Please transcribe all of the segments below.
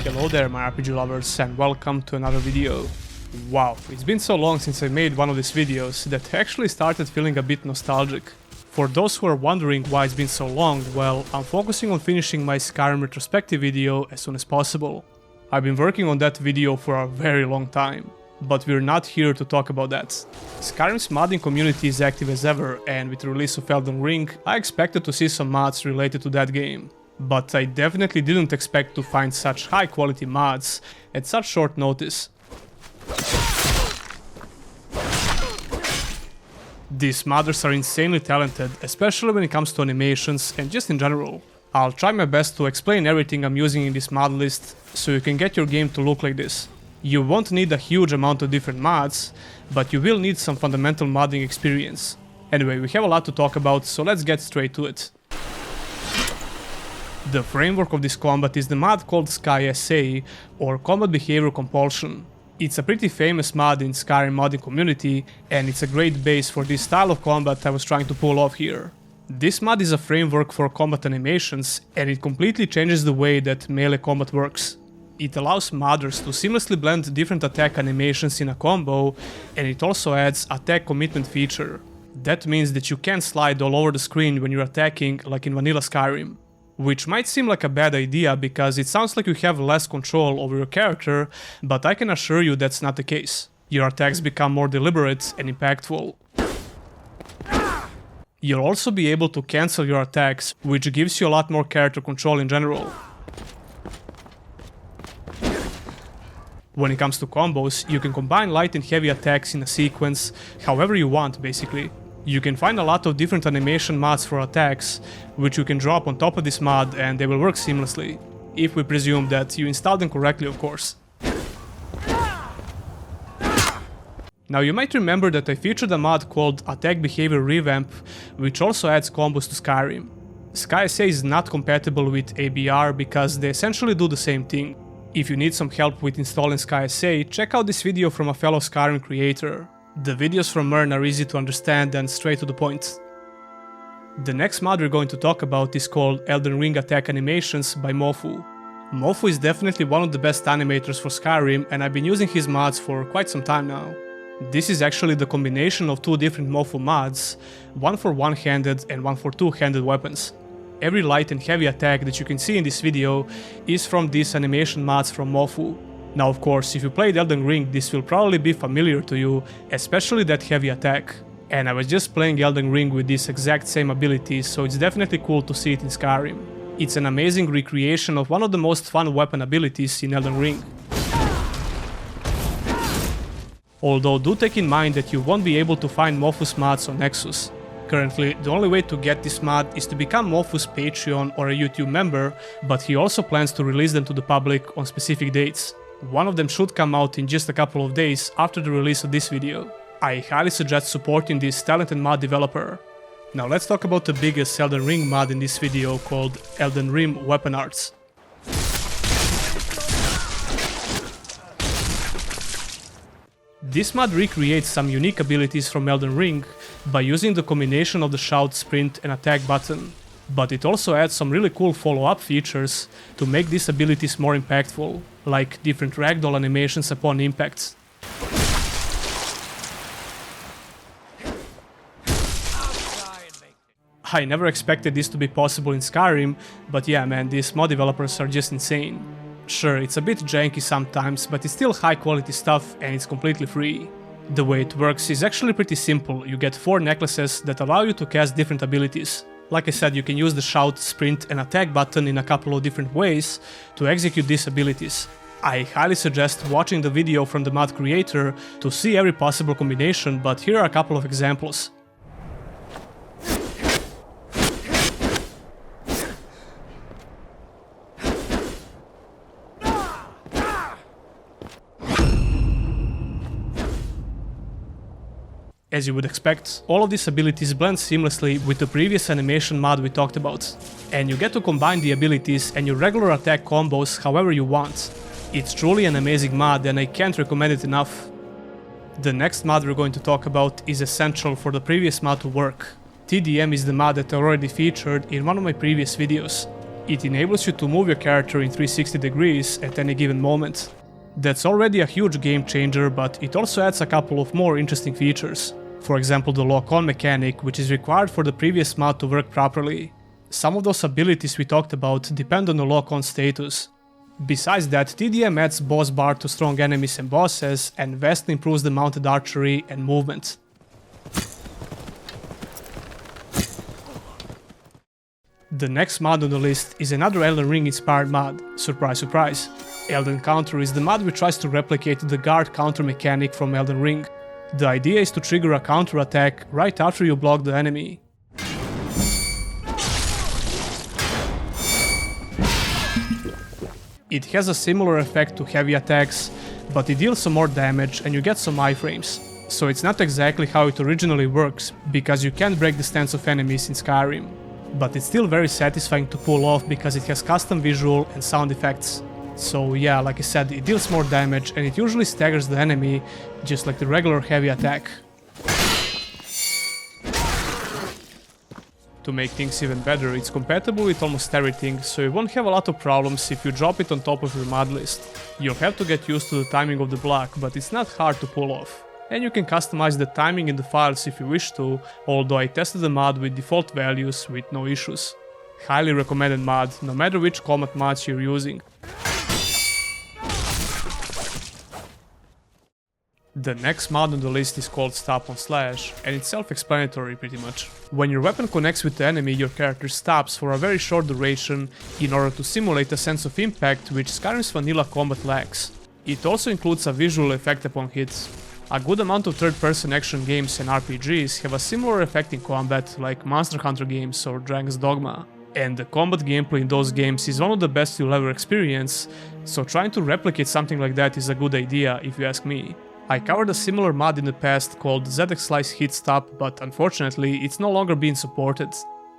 Hello there my RPG lovers and welcome to another video. Wow, it's been so long since I made one of these videos that I actually started feeling a bit nostalgic. For those who are wondering why it's been so long, well, I'm focusing on finishing my Skyrim retrospective video as soon as possible. I've been working on that video for a very long time, but we're not here to talk about that. Skyrim's modding community is active as ever, and with the release of Elden Ring, I expected to see some mods related to that game. But I definitely didn't expect to find such high quality mods at such short notice. These modders are insanely talented, especially when it comes to animations and just in general. I'll try my best to explain everything I'm using in this mod list, so you can get your game to look like this. You won't need a huge amount of different mods, but you will need some fundamental modding experience. Anyway, we have a lot to talk about, so let's get straight to it. The framework of this combat is the mod called SkySa, or Combat Behavior Compulsion. It's a pretty famous mod in Skyrim modding community, and it's a great base for this style of combat I was trying to pull off here. This mod is a framework for combat animations, and it completely changes the way that melee combat works. It allows modders to seamlessly blend different attack animations in a combo, and it also adds attack commitment feature. That means that you can slide all over the screen when you're attacking, like in vanilla Skyrim. Which might seem like a bad idea because it sounds like you have less control over your character, but I can assure you that's not the case. Your attacks become more deliberate and impactful. You'll also be able to cancel your attacks, which gives you a lot more character control in general. When it comes to combos, you can combine light and heavy attacks in a sequence, however you want basically. You can find a lot of different animation mods for attacks, which you can drop on top of this mod and they will work seamlessly. If we presume that you installed them correctly, of course. Now you might remember that I featured a mod called Attack Behavior Revamp, which also adds combos to Skyrim. SkySa is not compatible with ABR because they essentially do the same thing. If you need some help with installing SkySa, check out this video from a fellow Skyrim creator. The videos from Mern are easy to understand and straight to the point. The next mod we're going to talk about is called Elden Ring Attack Animations by mofu. Mofu is definitely one of the best animators for Skyrim, and I've been using his mods for quite some time now. This is actually the combination of two different mofu mods, one for one-handed and one for two-handed weapons. Every light and heavy attack that you can see in this video is from these animation mods from mofu. Now of course, if you played Elden Ring, this will probably be familiar to you, especially that heavy attack. And I was just playing Elden Ring with these exact same abilities, so it's definitely cool to see it in Skyrim. It's an amazing recreation of one of the most fun weapon abilities in Elden Ring. Although do take in mind that you won't be able to find mofu's mods on Nexus. Currently, the only way to get this mod is to become mofu's Patreon or a YouTube member, but he also plans to release them to the public on specific dates. One of them should come out in just a couple of days after the release of this video. I highly suggest supporting this talented mod developer. Now let's talk about the biggest Elden Ring mod in this video called Elden Rim Weapon Arts. This mod recreates some unique abilities from Elden Ring by using the combination of the shout, sprint and attack button. But it also adds some really cool follow-up features to make these abilities more impactful, like different ragdoll animations upon impacts. I never expected this to be possible in Skyrim, but yeah man, these mod developers are just insane. Sure, it's a bit janky sometimes, but it's still high quality stuff and it's completely free. The way it works is actually pretty simple. You get 4 necklaces that allow you to cast different abilities. Like I said, you can use the shout, sprint and attack button in a couple of different ways to execute these abilities. I highly suggest watching the video from the mod creator to see every possible combination, but here are a couple of examples. As you would expect, all of these abilities blend seamlessly with the previous animation mod we talked about, and you get to combine the abilities and your regular attack combos however you want. It's truly an amazing mod and I can't recommend it enough. The next mod we're going to talk about is essential for the previous mod to work. TDM is the mod that I already featured in one of my previous videos. It enables you to move your character in 360 degrees at any given moment. That's already a huge game changer, but it also adds a couple of more interesting features. For example, the lock-on mechanic, which is required for the previous mod to work properly. Some of those abilities we talked about depend on the lock-on status. Besides that, TDM adds boss bar to strong enemies and bosses, and vastly improves the mounted archery and movement. The next mod on the list is another Elden Ring inspired mod. Surprise, surprise. Elden Counter is the mod which tries to replicate the guard counter mechanic from Elden Ring. The idea is to trigger a counter attack right after you block the enemy. It has a similar effect to heavy attacks, but it deals some more damage and you get some iframes. So it's not exactly how it originally works, because you can't break the stance of enemies in Skyrim. But it's still very satisfying to pull off because it has custom visual and sound effects. So yeah, like I said, it deals more damage and it usually staggers the enemy, just like the regular heavy attack. To make things even better, it's compatible with almost everything, so you won't have a lot of problems if you drop it on top of your mod list. You'll have to get used to the timing of the block, but it's not hard to pull off. And you can customize the timing in the files if you wish to, although I tested the mod with default values with no issues. Highly recommended mod, no matter which combat mods you're using. The next mod on the list is called Stop on Slash, and it's self-explanatory pretty much. When your weapon connects with the enemy, your character stops for a very short duration in order to simulate a sense of impact which Skyrim's vanilla combat lacks. It also includes a visual effect upon hits. A good amount of third-person action games and RPGs have a similar effect in combat, like Monster Hunter games or Dragon's Dogma. And the combat gameplay in those games is one of the best you'll ever experience, so trying to replicate something like that is a good idea if you ask me. I covered a similar mod in the past called ZX Slice Hit Stop, but unfortunately it's no longer being supported.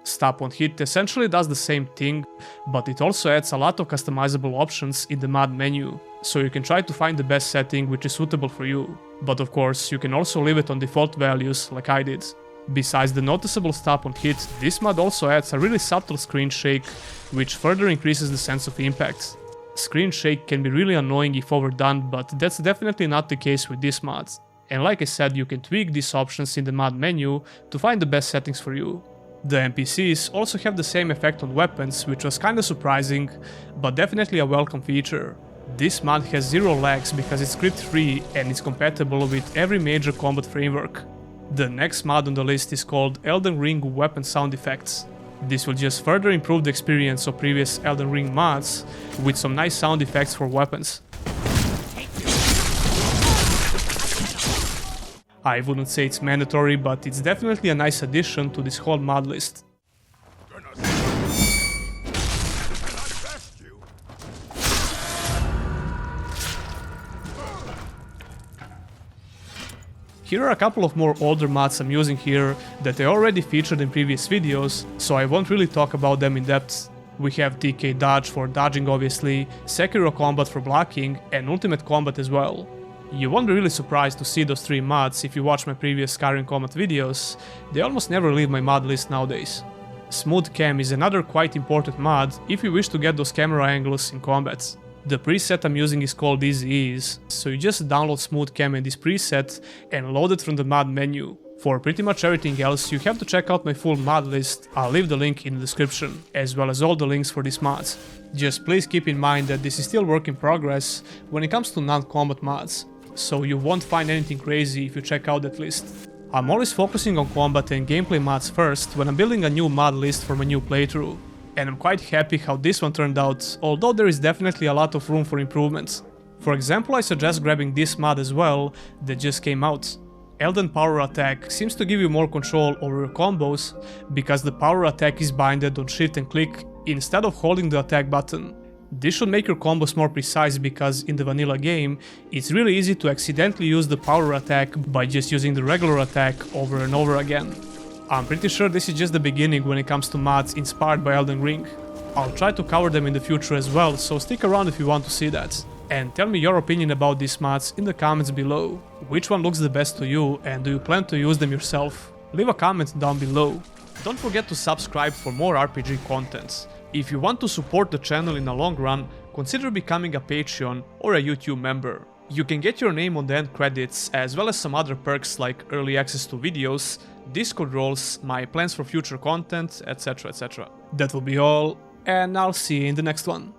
Stop on hit essentially does the same thing, but it also adds a lot of customizable options in the mod menu, so you can try to find the best setting which is suitable for you. But of course, you can also leave it on default values like I did. Besides the noticeable stop on hit, this mod also adds a really subtle screen shake, which further increases the sense of impact. Screen shake can be really annoying if overdone, but that's definitely not the case with this mod. And like I said, you can tweak these options in the mod menu to find the best settings for you. The NPCs also have the same effect on weapons, which was kinda surprising, but definitely a welcome feature. This mod has zero lags because it's script free and is compatible with every major combat framework. The next mod on the list is called Elden Ring Weapon Sound Effects. This will just further improve the experience of previous Elden Ring mods with some nice sound effects for weapons. I wouldn't say it's mandatory, but it's definitely a nice addition to this whole mod list. Here are a couple of more older mods I'm using here that I already featured in previous videos, so I won't really talk about them in depth. We have TK Dodge for dodging obviously, Sekiro Combat for blocking, and Ultimate Combat as well. You won't be really surprised to see those three mods if you watch my previous Skyrim Combat videos, they almost never leave my mod list nowadays. Smooth Cam is another quite important mod if you wish to get those camera angles in combat. The preset I'm using is called Easy Ease, so you just download Smooth Cam in this preset and load it from the mod menu. For pretty much everything else, you have to check out my full mod list, I'll leave the link in the description, as well as all the links for these mods. Just please keep in mind that this is still work in progress when it comes to non-combat mods, so you won't find anything crazy if you check out that list. I'm always focusing on combat and gameplay mods first when I'm building a new mod list for my new playthrough. And I'm quite happy how this one turned out, although there is definitely a lot of room for improvements. For example, I suggest grabbing this mod as well that just came out. Elden Power Attack seems to give you more control over your combos because the power attack is binded on shift and click instead of holding the attack button. This should make your combos more precise because in the vanilla game, it's really easy to accidentally use the power attack by just using the regular attack over and over again. I'm pretty sure this is just the beginning when it comes to mods inspired by Elden Ring. I'll try to cover them in the future as well, so stick around if you want to see that. And tell me your opinion about these mods in the comments below. Which one looks the best to you and do you plan to use them yourself? Leave a comment down below. Don't forget to subscribe for more RPG contents. If you want to support the channel in the long run, consider becoming a Patreon or a YouTube member. You can get your name on the end credits, as well as some other perks like early access to videos, Discord roles, my plans for future content, etc, etc. That will be all, and I'll see you in the next one.